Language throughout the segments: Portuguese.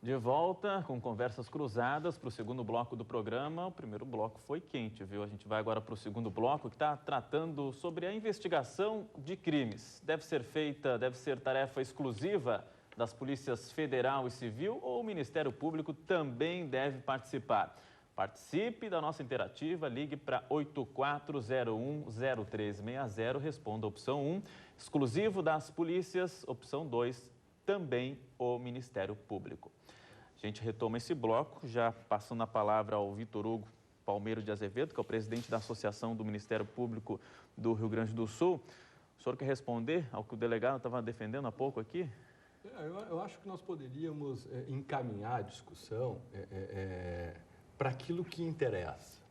De volta com conversas cruzadas para o segundo bloco do programa. O primeiro bloco foi quente, viu? A gente vai agora para o segundo bloco, que está tratando sobre a investigação de crimes. Deve ser tarefa exclusiva das polícias federal e civil, ou o Ministério Público também deve participar? Participe da nossa interativa, ligue para 8401-0360, responda a opção 1, exclusivo das polícias, opção 2, também o Ministério Público. A gente retoma esse bloco, já passando a palavra ao Vitor Hugo Palmeiro de Azevedo, que é o presidente da Associação do Ministério Público do Rio Grande do Sul. O senhor quer responder ao que o delegado estava defendendo há pouco aqui? Eu acho que nós poderíamos encaminhar a discussão para aquilo que interessa.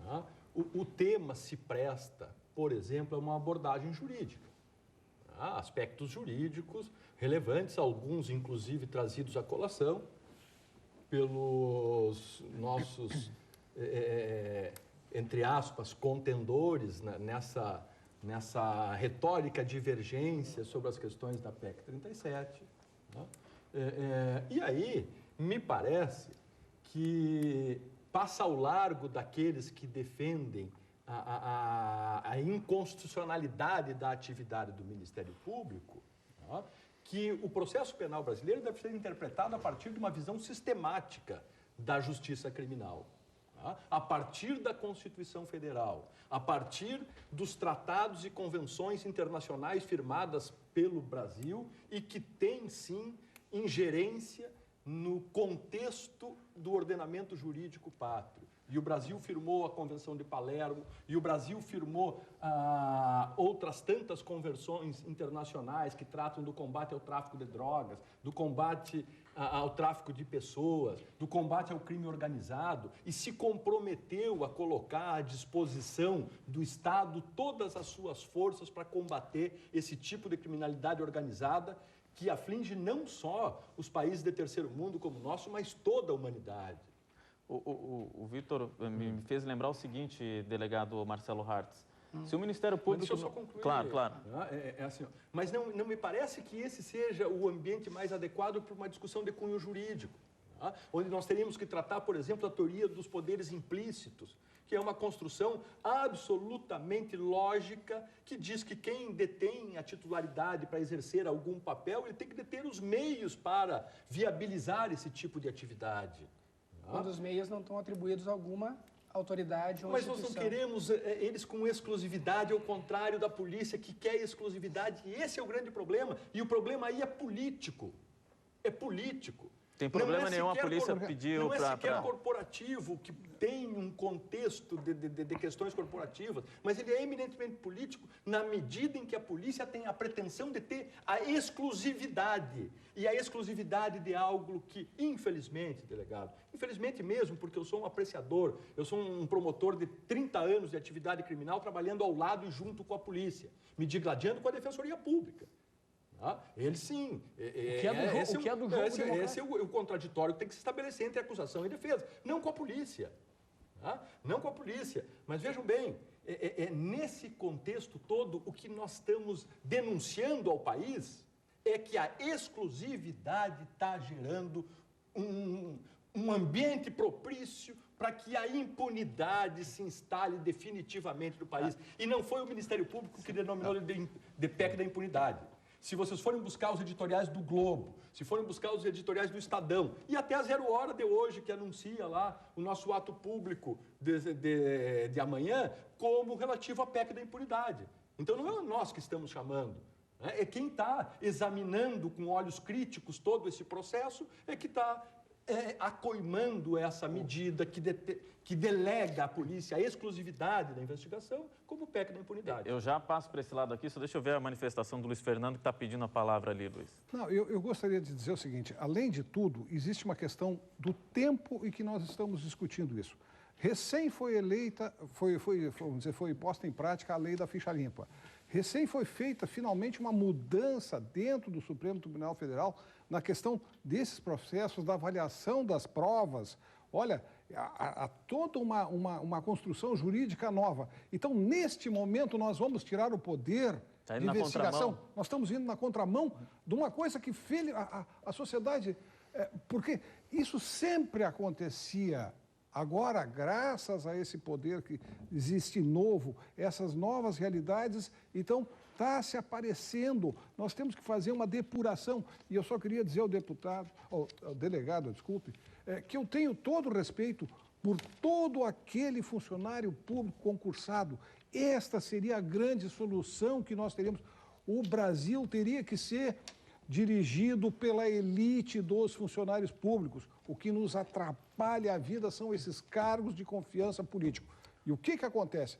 Tá? O tema se presta, por exemplo, a uma abordagem jurídica. Tá? Aspectos jurídicos relevantes, alguns inclusive trazidos à colação pelos nossos, entre aspas, contendores nessa retórica divergência sobre as questões da PEC 37. Né? E aí, me parece que passa ao largo daqueles que defendem a inconstitucionalidade da atividade do Ministério Público, né? Que o processo penal brasileiro deve ser interpretado a partir de uma visão sistemática da justiça criminal, tá? A partir da Constituição Federal, a partir dos tratados e convenções internacionais firmadas pelo Brasil e que têm, sim, ingerência no contexto do ordenamento jurídico pátrio. E o Brasil firmou a Convenção de Palermo, e o Brasil firmou outras tantas convenções internacionais que tratam do combate ao tráfico de drogas, do combate ao tráfico de pessoas, do combate ao crime organizado, e se comprometeu a colocar à disposição do Estado todas as suas forças para combater esse tipo de criminalidade organizada que aflige não só os países de terceiro mundo como o nosso, mas toda a humanidade. O Vitor me fez lembrar o seguinte, delegado Marcelo Hartz. Se o Ministério Público... Deixa eu só concluir. Claro, claro. Assim, mas não me parece que esse seja o ambiente mais adequado para uma discussão de cunho jurídico, tá? Onde nós teríamos que tratar, por exemplo, a teoria dos poderes implícitos, que é uma construção absolutamente lógica que diz que quem detém a titularidade para exercer algum papel, ele tem que deter os meios para viabilizar esse tipo de atividade. Quando os meios não estão atribuídos a alguma autoridade ou Mas instituição. nós não queremos eles com exclusividade, ao contrário da polícia que quer exclusividade. E esse é o grande problema. E o problema aí é político. É político. Tem problema nenhum a polícia pediu para... Não é sequer corporativo, que tem um contexto de questões corporativas, mas ele é eminentemente político na medida em que a polícia tem a pretensão de ter a exclusividade. E a exclusividade de algo que, infelizmente, delegado, infelizmente mesmo, porque eu sou um apreciador, eu sou um promotor de 30 anos de atividade criminal trabalhando ao lado e junto com a polícia, me digladiando com a Defensoria Pública. Ele sim. Esse é o contraditório que tem que se estabelecer entre acusação e defesa. Não com a polícia. Não com a polícia. Mas vejam bem, nesse contexto todo, o que nós estamos denunciando ao país é que a exclusividade está gerando um ambiente propício para que a impunidade se instale definitivamente no país. E não foi o Ministério Público que denominou de PEC da impunidade. Se vocês forem buscar os editoriais do Globo, se forem buscar os editoriais do Estadão, e até a 0 hora de hoje, que anuncia lá o nosso ato público de amanhã, como relativo à PEC da impunidade. Então não é nós que estamos chamando, né? É quem está examinando com olhos críticos todo esse processo, é que está acoimando essa medida que delega à polícia a exclusividade da investigação como PEC da impunidade. Eu já passo para esse lado aqui, só deixa eu ver a manifestação do Luiz Fernando, que está pedindo a palavra ali, Luiz. Não, eu gostaria de dizer o seguinte, além de tudo, existe uma questão do tempo em que nós estamos discutindo isso. Recém foi eleita, foi posta em prática a lei da ficha limpa. Recém foi feita, finalmente, uma mudança dentro do Supremo Tribunal Federal na questão desses processos, da avaliação das provas. Olha, há toda uma construção jurídica nova. Então, neste momento, nós vamos tirar o poder Tá indo de na investigação. contramão. Nós estamos indo na contramão de uma coisa que fez a sociedade... porque isso sempre acontecia. Agora, graças a esse poder que existe novo, essas novas realidades, então está se aparecendo. Nós temos que fazer uma depuração. E eu só queria dizer ao deputado, ao delegado, desculpe, que eu tenho todo o respeito por todo aquele funcionário público concursado. Esta seria a grande solução que nós teríamos. O Brasil teria que ser dirigido pela elite dos funcionários públicos. O que nos atrapalha a vida são esses cargos de confiança político. E o que acontece?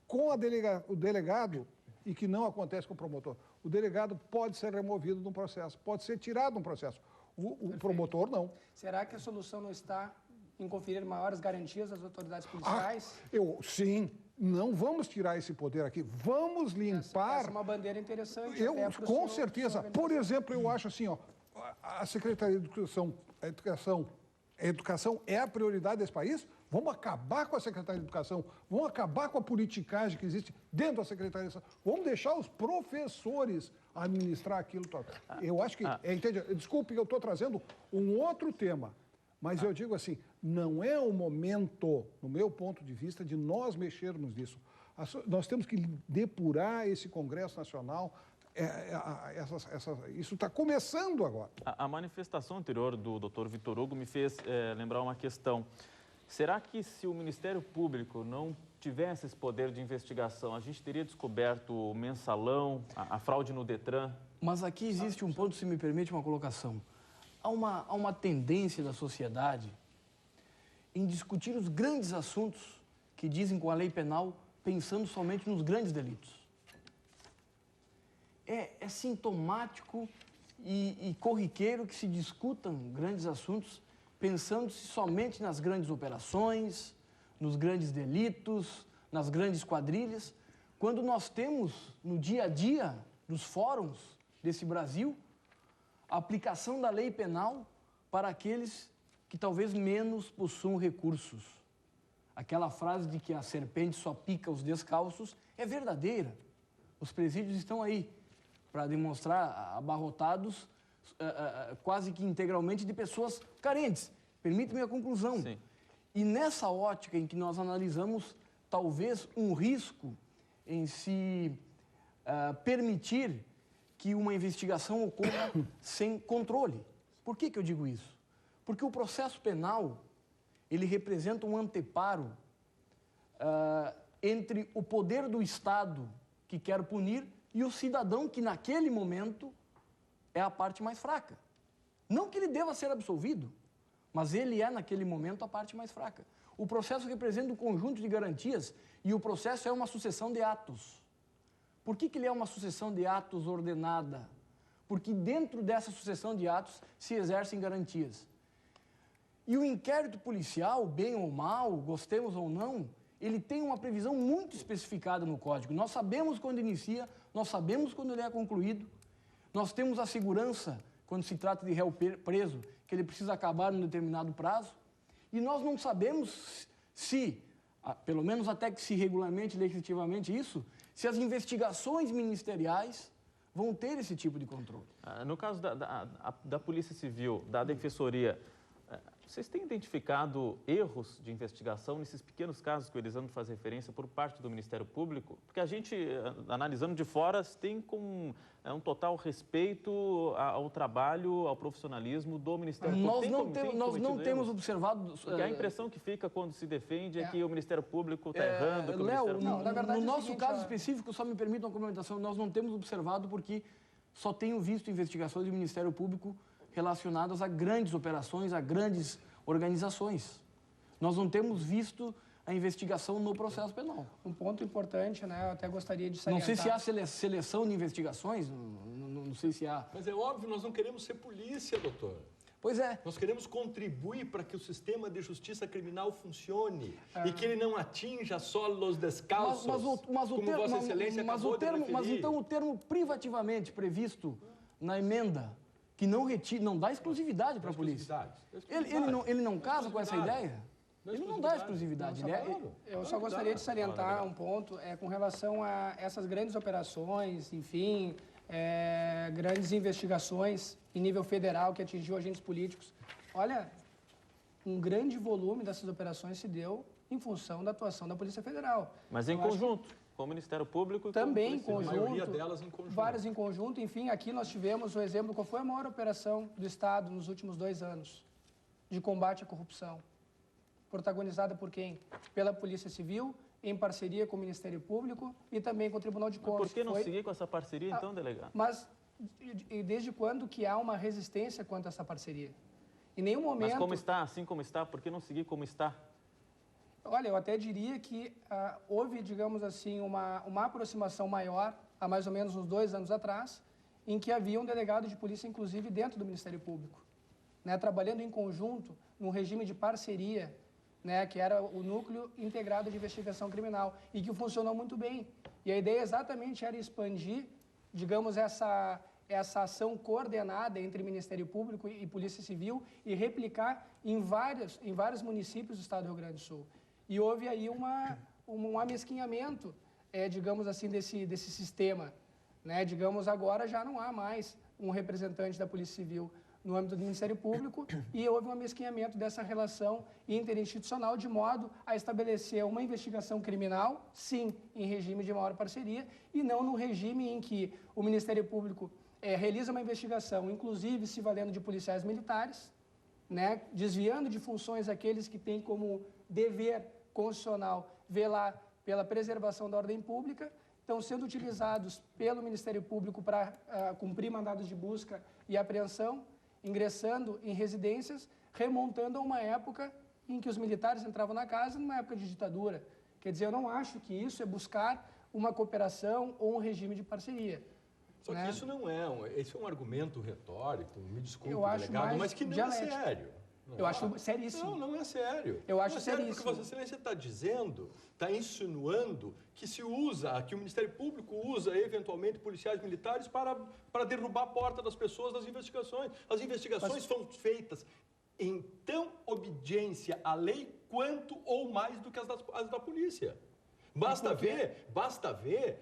Com o delegado, e que não acontece com o promotor, o delegado pode ser removido de um processo, pode ser tirado de um processo. O promotor, não. Será que a solução não está em conferir maiores garantias às autoridades policiais? Sim, não vamos tirar esse poder aqui, vamos limpar... Essa é uma bandeira interessante. Com certeza. Por exemplo, eu acho assim, ó, a Secretaria de Educação é a prioridade desse país? Vamos acabar com a Secretaria de Educação, vamos acabar com a politicagem que existe dentro da Secretaria de Educação, vamos deixar os professores administrar aquilo todo. Eu acho que, entende? Desculpe que eu estou trazendo um outro tema, mas eu digo assim, não é o momento, no meu ponto de vista, de nós mexermos nisso. Nós temos que depurar esse Congresso Nacional. Isso está começando agora. A manifestação anterior do Dr. Vitor Hugo me fez lembrar uma questão. Será que se o Ministério Público não tivesse esse poder de investigação, a gente teria descoberto o mensalão, a fraude no Detran? Mas aqui existe um ponto, se me permite uma colocação. Há uma tendência da sociedade em discutir os grandes assuntos que dizem com a lei penal, pensando somente nos grandes delitos. É sintomático e corriqueiro que se discutam grandes assuntos pensando-se somente nas grandes operações, nos grandes delitos, nas grandes quadrilhas, quando nós temos no dia a dia dos fóruns desse Brasil a aplicação da lei penal para aqueles que talvez menos possuam recursos. Aquela frase de que a serpente só pica os descalços é verdadeira. Os presídios estão aí para demonstrar abarrotados quase que integralmente de pessoas carentes. Permite-me a conclusão. Sim. E nessa ótica em que nós analisamos talvez um risco em se permitir que uma investigação ocorra sem controle. Por que eu digo isso? Porque o processo penal, ele representa um anteparo entre o poder do Estado que quer punir e o cidadão que naquele momento é a parte mais fraca. Não que ele deva ser absolvido, mas ele é naquele momento a parte mais fraca. O processo representa um conjunto de garantias e o processo é uma sucessão de atos. Por que ele é uma sucessão de atos ordenada? Porque dentro dessa sucessão de atos se exercem garantias. E o inquérito policial, bem ou mal, gostemos ou não, ele tem uma previsão muito especificada no Código. Nós sabemos quando inicia, nós sabemos quando ele é concluído, nós temos a segurança, quando se trata de réu preso, que ele precisa acabar num determinado prazo, e nós não sabemos se, pelo menos até que se regulamente legislativamente isso, se as investigações ministeriais vão ter esse tipo de controle. No caso da Polícia Civil, da Defensoria, vocês têm identificado erros de investigação nesses pequenos casos que o Elisandro faz referência por parte do Ministério Público? Porque a gente, analisando de fora, tem com um total respeito ao trabalho, ao profissionalismo do Ministério Público. Nós não temos observado... Porque a impressão que fica quando se defende é que o Ministério Público está errando. Que Léo, na verdade, no nosso caso específico, só me permite uma complementação, nós não temos observado porque só tenho visto investigações do Ministério Público relacionadas a grandes operações, a grandes organizações. Nós não temos visto a investigação no processo penal. Um ponto importante, né? Eu até gostaria de salientar. Não sei se há seleção de investigações, não sei se há. Mas é óbvio, nós não queremos ser polícia, doutor. Pois é. Nós queremos contribuir para que o sistema de justiça criminal funcione e que ele não atinja só os descalços, como Vossa Excelência acabou de referir. Mas então o termo privativamente previsto na emenda, que não dá exclusividade para a polícia. Ele não casa com essa ideia? Ele não dá exclusividade. Eu só gostaria de salientar um ponto com relação a essas grandes operações, enfim, grandes investigações em nível federal que atingiu agentes políticos. Olha, um grande volume dessas operações se deu em função da atuação da Polícia Federal. Mas em conjunto, com o Ministério Público e também em com a conjunto, a maioria delas em conjunto. Várias em conjunto. Enfim, aqui nós tivemos o exemplo, qual foi a maior operação do Estado nos últimos 2 anos de combate à corrupção? Protagonizada por quem? Pela Polícia Civil, em parceria com o Ministério Público e também com o Tribunal de Contas. Mas por que não seguir com essa parceria, então, delegado? Mas e desde quando que há uma resistência quanto a essa parceria? Em nenhum momento... Mas como está, assim como está, por que não seguir como está? Olha, eu até diria que houve, digamos assim, uma aproximação maior, há mais ou menos uns 2 anos atrás, em que havia um delegado de polícia, inclusive, dentro do Ministério Público, né, trabalhando em conjunto, num regime de parceria, né, que era o Núcleo Integrado de Investigação Criminal, e que funcionou muito bem. E a ideia exatamente era expandir, digamos, essa ação coordenada entre Ministério Público e Polícia Civil e replicar em vários municípios do Estado do Rio Grande do Sul. E houve aí um amesquinhamento, digamos assim, desse sistema, né? Digamos, agora já não há mais um representante da Polícia Civil no âmbito do Ministério Público e houve um amesquinhamento dessa relação interinstitucional de modo a estabelecer uma investigação criminal, sim, em regime de maior parceria e não no regime em que o Ministério Público realiza uma investigação, inclusive se valendo de policiais militares, né, desviando de funções aqueles que têm como dever constitucional velar pela preservação da ordem pública, estão sendo utilizados pelo Ministério Público para cumprir mandados de busca e apreensão, ingressando em residências, remontando a uma época em que os militares entravam na casa, numa época de ditadura. Quer dizer, eu não acho que isso é buscar uma cooperação ou um regime de parceria. Só que isso não esse é um argumento retórico, me desculpe, eu acho delegado, mas que não dialético. É sério. Eu acho seríssimo. Não é sério. Eu acho não é sério seríssimo. porque Vossa Excelência está dizendo, está insinuando que que o Ministério Público usa eventualmente policiais militares para derrubar a porta das pessoas das investigações. As investigações são feitas em tão obediência à lei quanto ou mais do que as da polícia. Basta ver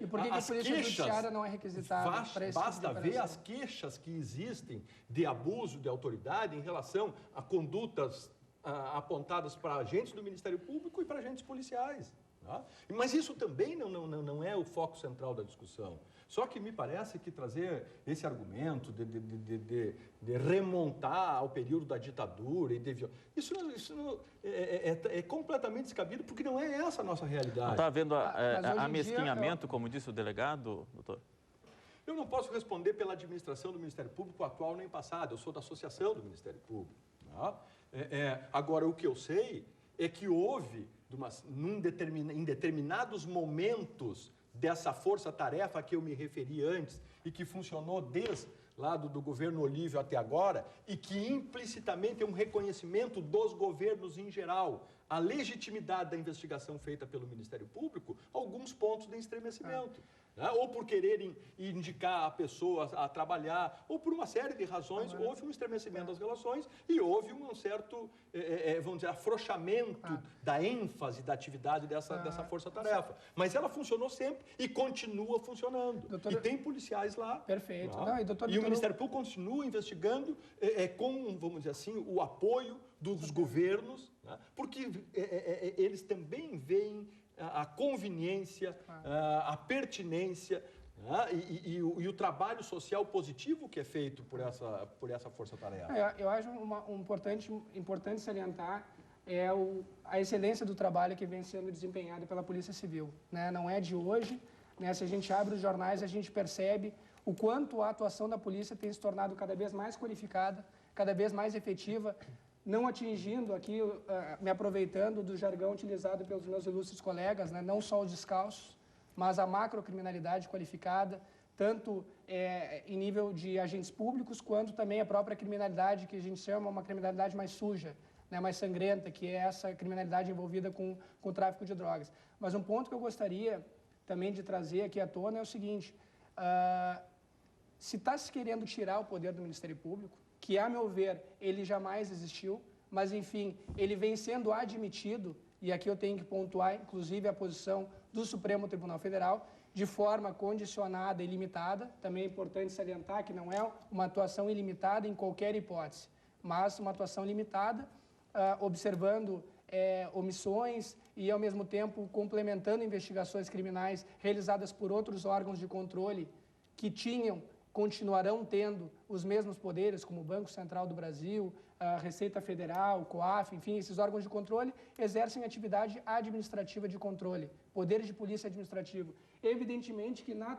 E por que a Polícia Judiciária não é requisitada para esse Basta tipo de ver operação? as queixas que existem de abuso de autoridade em relação a condutas apontadas para agentes do Ministério Público e para agentes policiais. Tá? Mas isso também não é o foco central da discussão. Só que me parece que trazer esse argumento de remontar ao período da ditadura e isso é completamente descabido, porque não é essa a nossa realidade. Não está havendo Mas hoje em amesquinhamento, como disse o delegado, doutor? Eu não posso responder pela administração do Ministério Público atual nem passada, eu sou da associação do Ministério Público. Tá? Agora, o que eu sei é que houve, em determinados momentos dessa força-tarefa que eu me referi antes e que funcionou desde lá do governo Olívio até agora e que implicitamente é um reconhecimento dos governos em geral, a legitimidade da investigação feita pelo Ministério Público, alguns pontos de estremecimento. Né? Ou por quererem indicar a pessoa a trabalhar, ou por uma série de razões, houve um estremecimento das relações e houve um certo, vamos dizer, afrouxamento da ênfase da atividade dessa força-tarefa. Mas ela funcionou sempre e continua funcionando. Doutor, e tem policiais lá. Perfeito. Tá? Não, e o Ministério Público continua investigando com, vamos dizer assim, o apoio dos governos, né? Porque eles também veem a conveniência, a pertinência, né? e o trabalho social positivo que é feito por essa força-tarefa. Eu acho importante salientar a excelência do trabalho que vem sendo desempenhado pela Polícia Civil. Né? Não é de hoje, né? Se a gente abre os jornais, a gente percebe o quanto a atuação da polícia tem se tornado cada vez mais qualificada, cada vez mais efetiva, não atingindo aqui, me aproveitando do jargão utilizado pelos meus ilustres colegas, né? Não só os descalços, mas a macrocriminalidade qualificada, tanto em nível de agentes públicos, quanto também a própria criminalidade, que a gente chama uma criminalidade mais suja, né? Mais sangrenta, que é essa criminalidade envolvida com o tráfico de drogas. Mas um ponto que eu gostaria também de trazer aqui à tona é o seguinte, se está se querendo tirar o poder do Ministério Público, que, a meu ver, ele jamais existiu, mas enfim, ele vem sendo admitido, e aqui eu tenho que pontuar, inclusive, a posição do Supremo Tribunal Federal, de forma condicionada e limitada. Também é importante salientar que não é uma atuação ilimitada em qualquer hipótese, mas uma atuação limitada, observando omissões e, ao mesmo tempo, complementando investigações criminais realizadas por outros órgãos de controle que continuarão tendo os mesmos poderes, como o Banco Central do Brasil, a Receita Federal, o COAF, enfim, esses órgãos de controle exercem atividade administrativa de controle, poder de polícia administrativo. Evidentemente que na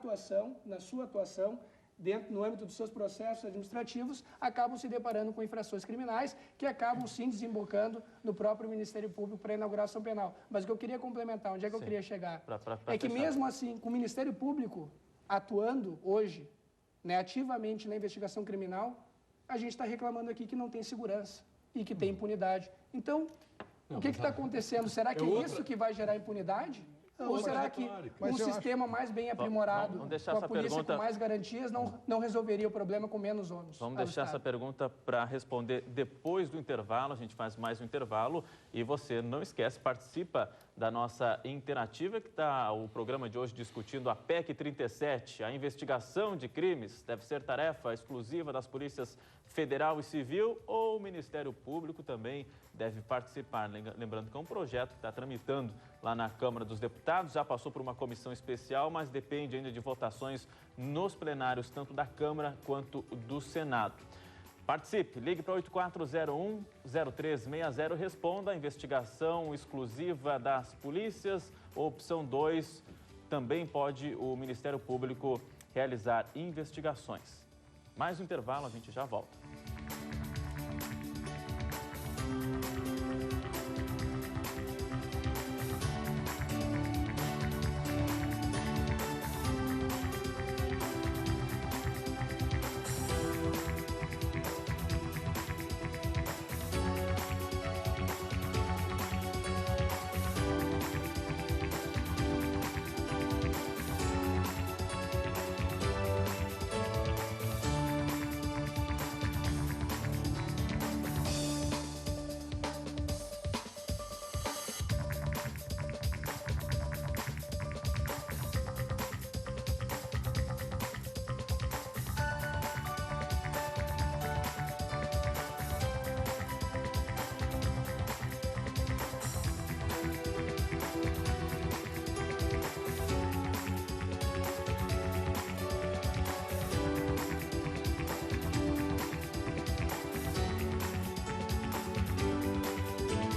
sua atuação, no âmbito dos seus processos administrativos, acabam se deparando com infrações criminais que acabam, sim, desembocando no próprio Ministério Público para a inauguração penal. Mas o que eu queria complementar, onde é que eu queria chegar? É que mesmo assim, com o Ministério Público atuando hoje, ativamente na investigação criminal, a gente está reclamando aqui que não tem segurança e que tem impunidade. Então, o que está acontecendo? Será que é isso que vai gerar impunidade? Ou será que um sistema mais bem aprimorado, com a polícia com mais garantias, não resolveria o problema com menos ônus? Vamos deixar essa pergunta para responder depois do intervalo. A gente faz mais um intervalo e você não esquece, participa da nossa interativa, que está o programa de hoje discutindo a PEC 37, a investigação de crimes. Deve ser tarefa exclusiva das polícias federal e civil, ou o Ministério Público também deve participar. Lembrando que é um projeto que está tramitando lá na Câmara dos Deputados, já passou por uma comissão especial, mas depende ainda de votações nos plenários, tanto da Câmara quanto do Senado. Participe, ligue para 8401-0360, responda a investigação exclusiva das polícias. Opção 2, também pode o Ministério Público realizar investigações. Mais um intervalo, a gente já volta.